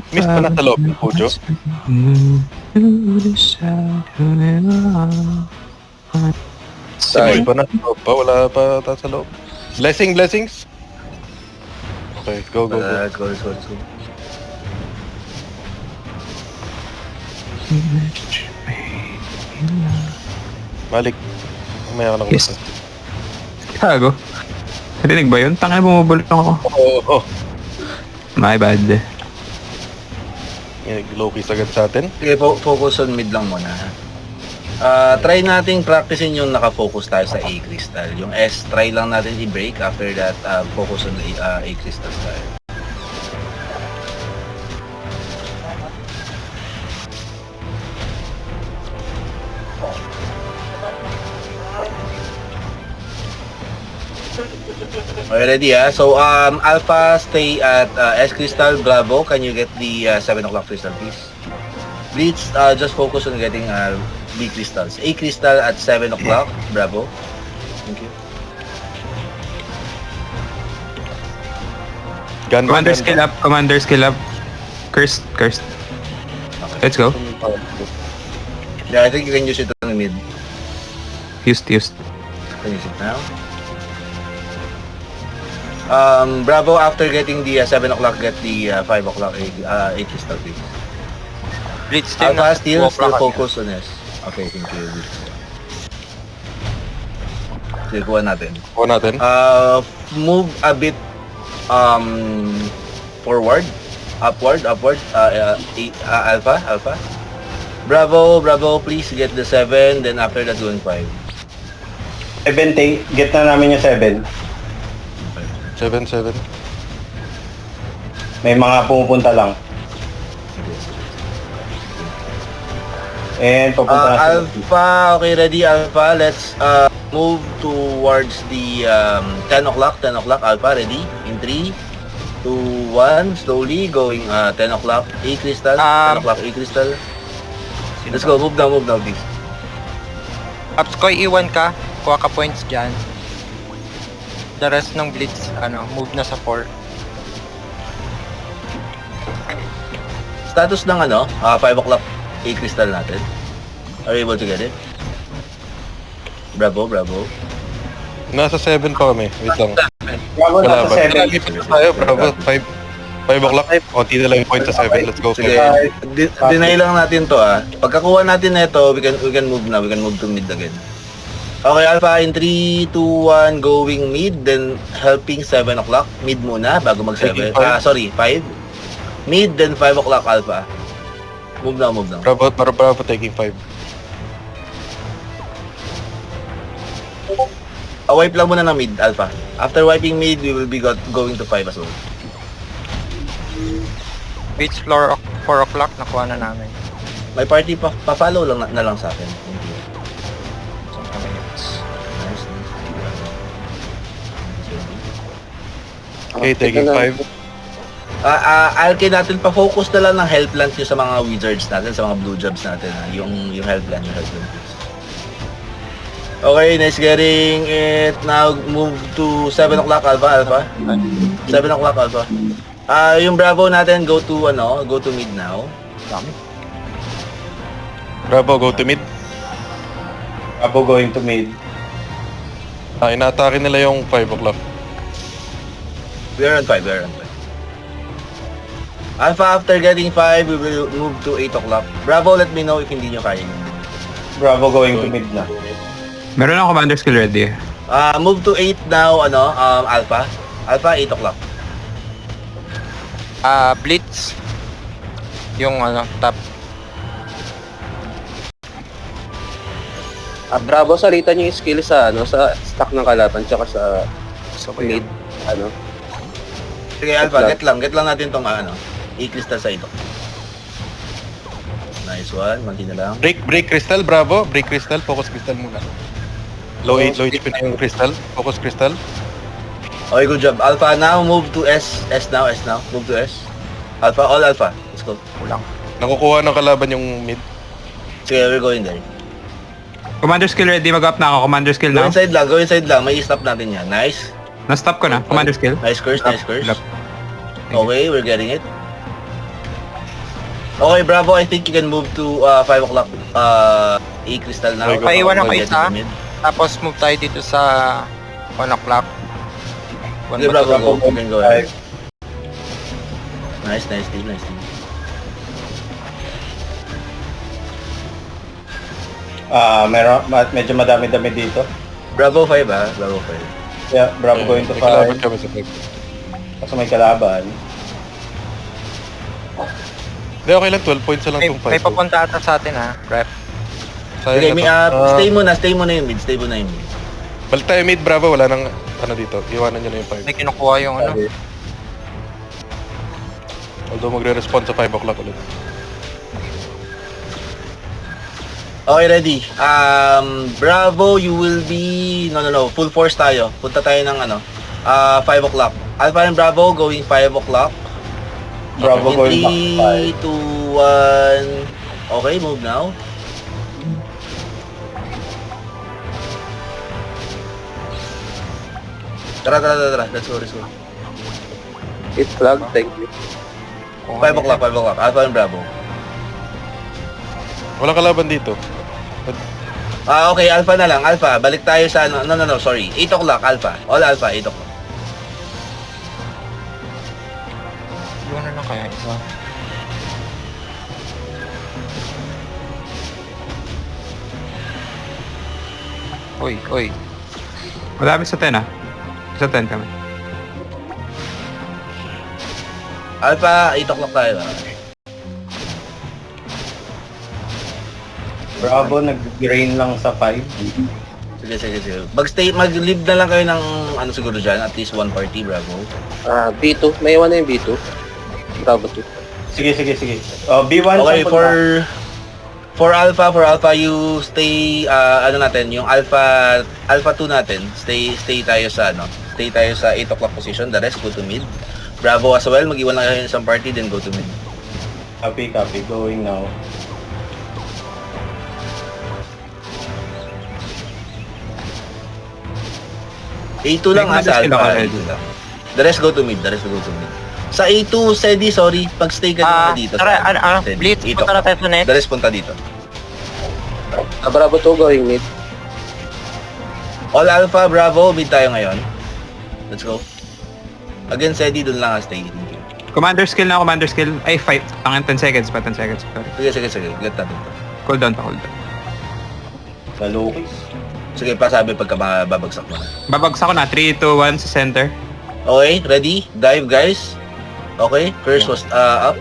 Miss pa na sa loob ng Pujo. Simoy pa na sa loob pa? Wala pa sa loob. Blessings? Okay, go. Go. Balik. Mamaya ka na kumasa. Gago. Narinig ba yun? Tangina, bumubulong ako. Oo. My bad. Low-key sagad sa atin. Sige, focus on mid lang muna. Try nating practicein yung naka-focus tayo sa A crystal. Yung S, try lang natin i-break. After that, focus on the A crystals tayo. Okay, ready So, Alpha, stay at S crystal. Bravo, can you get the 7 o'clock crystal, please? Blitz, just focus on getting B crystals. A crystal at 7 o'clock. Bravo. Thank you. Commander skill up. Cursed. Let's go. Yeah, I think you can use it on the mid. Used. Can use it now. Bravo, after getting the 7 o'clock, get the 5 o'clock A crystal, please. Blitz din Alpha, still focus on S. Okay, thank you. Sige, kuha natin. Move a bit forward, upward, Alpha. Bravo, please get the 7, then after that going 5. 7, get na namin yung 7. 7. May mga pumupunta lang. And papunta na sila. Alpha, okay, ready, Alpha. Let's move towards the 10 o'clock, Alpha, ready? In 3, 2, 1, slowly going 10 o'clock, A crystal, 10 o'clock, A crystal. Let's go, move now, please. Ups ko, iwan ka. Kuha ka points dyan. The rest ng Blitz, move na sa 4. Status ng 5 o'clock A crystal natin. Are you able to get it? Bravo. Nasa 7 pa kami. Wait lang. Bravo Wala na ba? sa 7. Tayo, Bravo. 5 o'clock. Konti na lang yung point sa 7. Let's go. Sige, deny lang natin to Pagkakuha natin nito, we can move na. We can move to mid again. Okay, Alpha, in 3, 2, 1, going mid, then helping 7 o'clock. Mid muna, bago mag 7. Sorry, 5. Mid, then 5 o'clock, Alpha. Move now. Bravo taking 5. Wipe lang muna ng mid, Alpha. After wiping mid, we will be going to 5 as well. Blitz floor 4 o'clock, nakuha na namin. May party pa-follow lang na lang sa akin. Thank you. Nice. Okay, taking 5. Alki natin, pa-focus na lang ng health plant yung sa mga wizards natin, sa mga blue jobs natin. Yung health plant, please. Okay, nice getting it. Now, move to 7 o'clock, Alpha. 7 o'clock, Alpha. Yung Bravo natin, go to mid now. Bravo, go to mid. Bravo going to mid. Inaatake nila yung 5 o'clock. We are on 5. Alpha, after getting 5, we will move to 8 o'clock. Bravo, let me know if hindi nyo kaya. Bravo going to mid na. Meron ako commander skill ready. Move to 8 now, Alpha. Alpha, 8 o'clock. Blitz. Yung top. Bravo, salitan yung skill sa sa stack ng kalaban tsaka sa mid Sige, Alpha, get lang natin tong A crystal sa ito. Nice one, manti na lang. Break crystal, Bravo. Break crystal, focus crystal muna. Low HP na yung crystal. Focus crystal. Okay, good job. Alpha, now move to S. S now. Move to S. Alpha, all Alpha. Let's go. Nakukuha ng kalaban yung mid. Sige, we're going there. Commander skill ready, mag-up na ako. Commander skill Go now. inside lang. May stop natin yan. Nice. Na-stop ko na. Commander skill. Nice curse. Up. Okay, we're getting it. Okay, Bravo, I think you can move to 5 o'clock. A-crystal now. Okay, Paiwan ako Get isa. to mid. Tapos move tayo dito sa 1 o'clock. Okay, Bravo, go. You can go ahead. Nice team. Medyo madami-dami dito. Bravo 5 Bravo 5. Yeah, Bravo going to May kalaban 5. kami sa 5. Kasi may kalaban. Hindi, okay lang. 12 points na lang itong 5. May papunta ata sa atin ha, rep. Okay, stay muna yung mid. Balik tayo mid, Bravo. Wala nang ano dito. Iwanan nyo na yung 5. May kinukuha yung ano. Although magre-respond sa 5 o'clock ulit. Okay, ready. Bravo, you will be... No. Full force tayo. Punta tayo ng 5 o'clock. Alpha and Bravo going 5 o'clock. Bravo In going 3, back 2, 1... Okay, move now. Tara. Let's go. Hit flag, thank you. 5 o'clock. Alpha and Bravo. Walang kalaban dito. Okay, Alpha na lang. Alpha, balik tayo sa No, sorry. 8 o'clock, Alpha. All Alpha, 8 o'clock. Yun na kaya isa. Oy. Madami sa 10 ah. Sa 10 kami. Alpha, 8 o'clock tayo. Bravo nag-drain lang sa 5. Sige. Mag-leave na lang kayo ng siguro dyan. At least one party, Bravo. B2. May iwan na yung B2. Bravo 2. Sige. B1 Okay, sample for Alpha, you stay, yung Alpha 2 natin, stay tayo sa 8 o'clock position, the rest go to mid. Bravo as well, mag-iwan lang kayo ng isang party, then go to mid. Copy. Going now. A2 lang May sa skill Alpha, ako, A2 lang. The rest go to mid. Sa A2, Sedi, sorry, pag-stay ka muna dito. Tara, Sedi. Blitz, 8 punta na o'clock. tayo sa next. The rest punta dito. Bravo 2 going mid. All Alpha, Bravo, mid tayo ngayon. Let's go. Again, Sedi, dun lang stay. Commander skill na, commander skill. Ay, 5. Tangan 10 seconds pa, 10 seconds. Sorry. Sige. Get natin to. Cooldown. Sa Lokis. Sige, pasabi pagka babagsak mo na. Babagsak ko na. 3, 2, 1 sa center. Okay, ready? Dive, guys. Okay, first was up.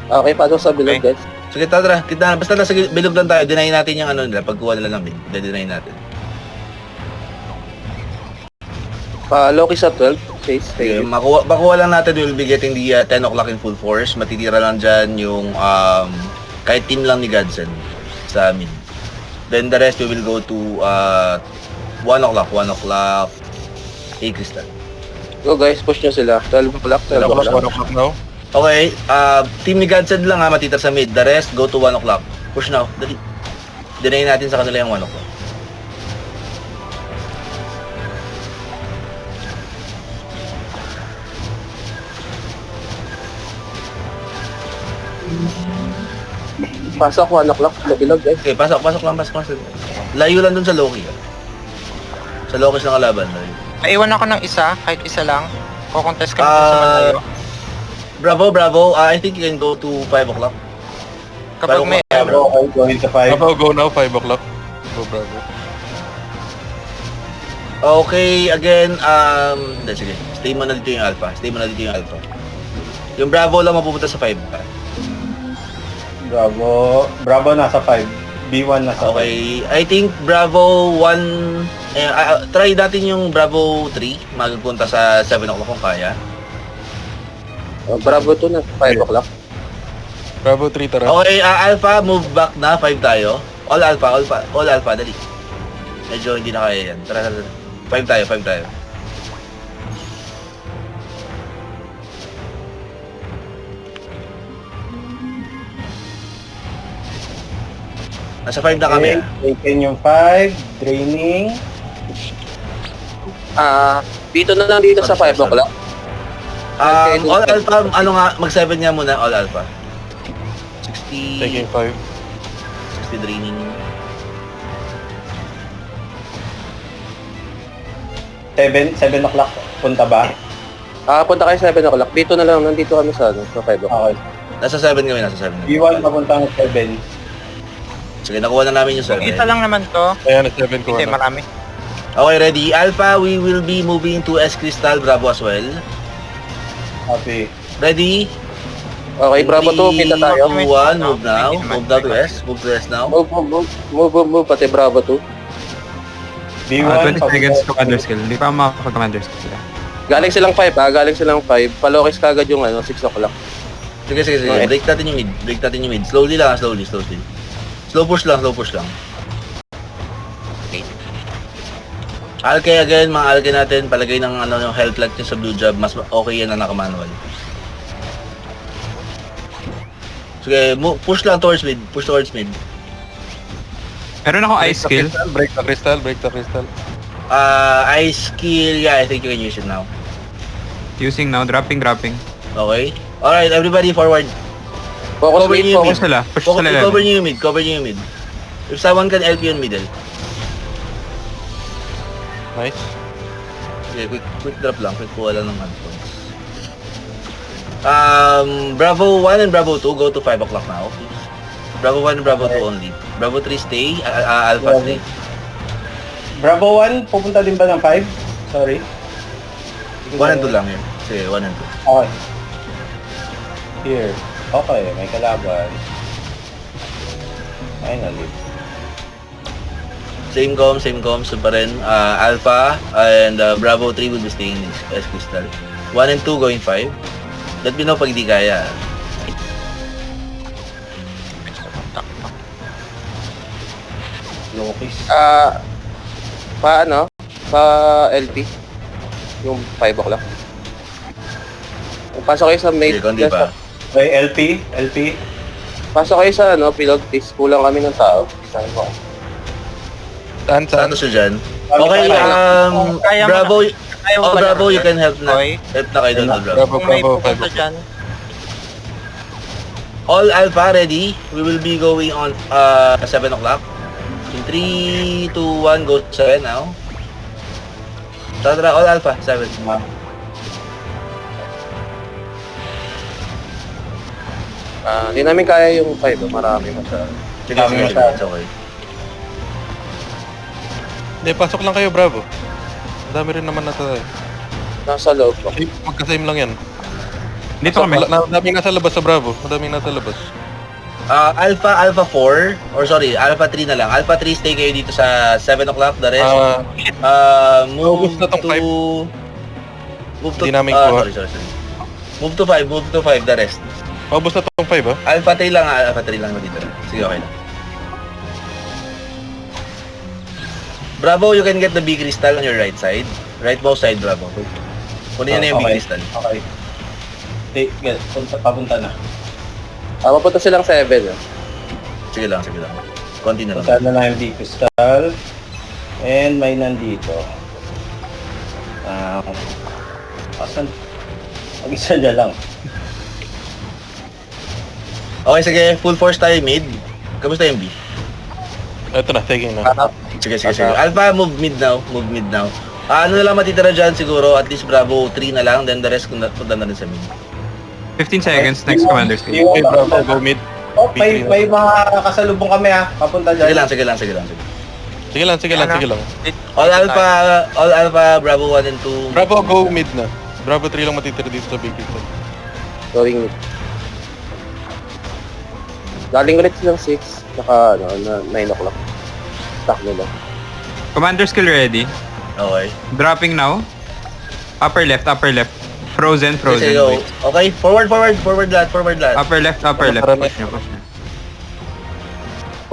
Okay, pasok sa bilog, Okay. guys. Sige, tara. Basta nasa bilog lang tayo. Deny natin yung nila. Pagkuha nila ng mid. Deny natin. Loki sa 12. Chase, thank Sige, you. makuha lang natin. We'll be getting the 10 o'clock in full force. Matitira lang dyan yung kahit team lang ni Godson sa mid. Then the rest we will go to 1 o'clock. 1 o'clock. A-crystal. Go guys, push nyo sila. 12 o'clock, 12 1 o'clock. o'clock now. Okay, team ni Godson lang matitira sa mid. The rest go to 1 o'clock. Push now. Dali. Deny natin sa kanila yung 1 o'clock. Pasok 1 o'clock, bilog guys. Okay, pasok lang. Layo lang dun sa Loki. Sa Loki ng kalaban. Layo. Maiwan ako ng isa, kahit isa lang. Kukontest kami sa malayo. Bravo. I think you can go to 5 o'clock. Kapag may Bravo going to 5. Bravo, go now. 5 o'clock. Go, Bravo. Okay, again, sige. Stay mo na dito yung Alpha. Yung Bravo lang mapupunta sa 5. Bravo nasa 5. B1 nasa 5. Okay, I think Bravo 1... try natin yung Bravo 3. Magpunta sa 7 o'clock kung kaya. Bravo 2 na 5 o'clock. Bravo 3, tara. Okay, Alpha, move back na. 5 tayo. All Alpha, dali. Medyo hindi na kaya yan. Tara. 5 tayo. Nasa 5 na kami. Taken yung 5. Draining. Dito na lang dito sa 5 o'clock. All alpha, ano nga, mag-7 nga muna, all alpha. 60, Taking 5. 60 draining. 7 o'clock. Punta ba? Punta kayo 7 o'clock. Dito na lang, nandito kami sa 5 o'clock. Okay. Nasa 7 kami, nasa 7 kami. B1 papunta ng 7. Sige, nakuha na namin yung 7. Isa lang naman to. Ayan, 7 ko. Hindi, Ano. marami. Okay, ready? Alpha, we will be moving to S Crystal, Bravo as well. Copy. Ready? Okay, Bravo 2, kita tayo. 2, 1, move now. Move now to S. Move to S now. Move, pati Bravo 2. B1 20 seconds to commander skill. Hindi pa makapag-commander skill sila. Galing silang 5 galing silang 5. Palokis kagad yung 6 o'clock. Sige. Okay. Break natin yung mid. Break natin yung mid. Slowly lang, slowly. Slow push lang. Okay. Alkay again, mga alkay natin, palagay ng yung health light nyo sa blue job, mas okay yan na naka-manual. Sige, push lang towards mid. Meron ako ice skill. Break the crystal. Ice skill, yeah, I think you can use it now. Using now. Dropping. Okay. Alright, everybody forward. Focus Cover mid, niyo yung Push sila. Push Cover sila. niyo yung mid. If someone can help you in middle. Nice. Okay, quick drop lang. Quick kuha lang ng handpoints. Bravo 1 and Bravo 2 go to 5 o'clock now. Bravo 1 and Bravo 2 only. Bravo 3 stay. Alpha stay. Bravo 1, pupunta din ba ng 5? Sorry. 1 and 2 lang yun. Sige, 1 and 2. Okay. Here. Okay, may kalaban. Finally. Same comms pa rin. Alpha and Bravo 3 will be staying in S Crystal. 1 and 2 going 5. Let me know pag di kaya. Lokis. Pa LP. Yung 5 o'clock. Pasok kayo sa main. Sige, kundi pa. Okay, LP. Pasok kayo sa pilot please. Kulang kami ng tao. Saan mo? Saan? Saan siya dyan? Okay, Kaya mo Bravo, Ayaw oh, pala. Bravo, you can help na. Okay. Help na kayo doon, Bravo. Bravo, Kung may Bravo, pupunta 5. dyan, All Alpha ready. We will be going on 7 o'clock. In 3, 2, 1, go 7 now. Tara, all Alpha, 7. Hindi namin kaya yung 5. Marami masyado. Sige, it's okay. Hindi, pasok lang kayo, Bravo. Ang dami rin naman nasa... Nasa loob ko. Magkasame lang yan. Dito kami. Madaming nasa labas sa Bravo. Madaming nasa labas. Alpha 4, or sorry, Alpha 3 na lang. Alpha 3, stay kayo dito sa 7 o'clock. The rest, move Ubus na tong to... five. Move to... Hindi namin kuha. sorry. Move to 5, the rest. Maubos na tong 5, ha? Alpha 3 lang dito. Sige, okay na. Bravo, you can get the big crystal on your right side. Rightmost side, Bravo. Kunin niyo na yung big crystal. Okay. Papunta na. Mapunta silang 7. Sige lang. Konti na lang. Punta na lang yung big crystal. And may nandito. Asan? Mag-isa niya lang. Okay, sige. Full force tayo mid. Kamusta yung B? Ito na, taking na. Sige. Alpha, move mid now. Ano na lang matitira dyan siguro, at least Bravo 3 na lang, then the rest punta na rin sa mid. 15 seconds. Next commander skill. Okay, Bravo, go mid. Oh, may mga kasalubong kami Papunta dyan. Sige lang. Sige lang. All Alpha, Bravo 1 and 2. Bravo, go mid na. Bravo 3 lang matitira dito sa big crystal. Going mid. Galing ulit silang 6. Saka 9 o'clock. Stock nila. Commander skill ready. Okay. Dropping now. Upper left. Frozen. Sige, go. Wait. Okay, forward lahat. Upper left. Push nyo.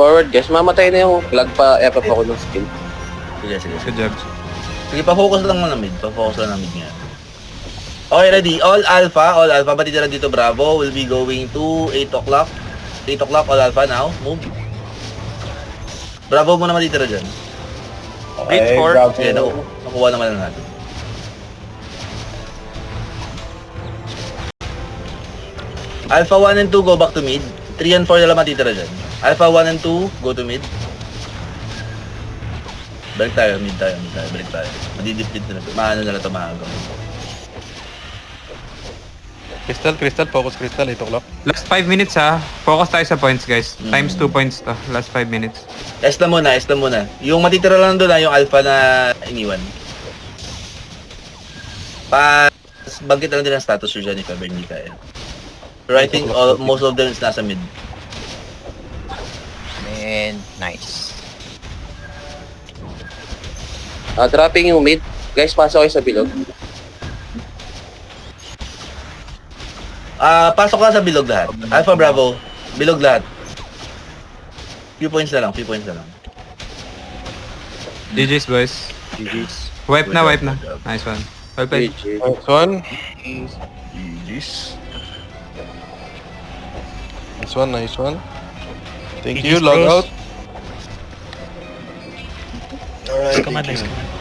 Forward guys. Mamatay na yung flag pa FF ako ng skill. Sige. Good job. Sige, pa-focus lang ng mid. Nga. Okay, ready. All Alpha, matitira dito Bravo, will be going to 8 o'clock. 8 o'clock, all Alpha now. Move. Bravo mo naman matitira dyan. Blitz Okay, 4. Bravo. Sige, nakuha naman na natin. Alpha 1 and 2, go back to mid. 3 and 4 na lang matitira dyan. Alpha 1 and 2, go to mid. Balik tayo, mid tayo. Balik tayo. Madidiplit na ito. Maano na lang ito, maagaw. Crystal, focus crystal, 8 o'clock. Last 5 minutes ha. Focus tayo sa points guys. Times 2 points to. Last 5 minutes. S na muna. Yung matitira lang doon yung alpha na iniwan. Bagkit lang din ang status yun dyan if ever hindi kaya. Pero I think most of them is nasa mid. And nice. Dropping yung mid. Guys, pasok kayo sa bilog. Pasok ka sa bilog lahat. Alpha Bravo, bilog lahat. Few points na lang. GG's boys. GG's. Wipe na. Nice one. Well played. GG. Nice one. GG's. Nice one. Thank you, log out. Nice command, nice command.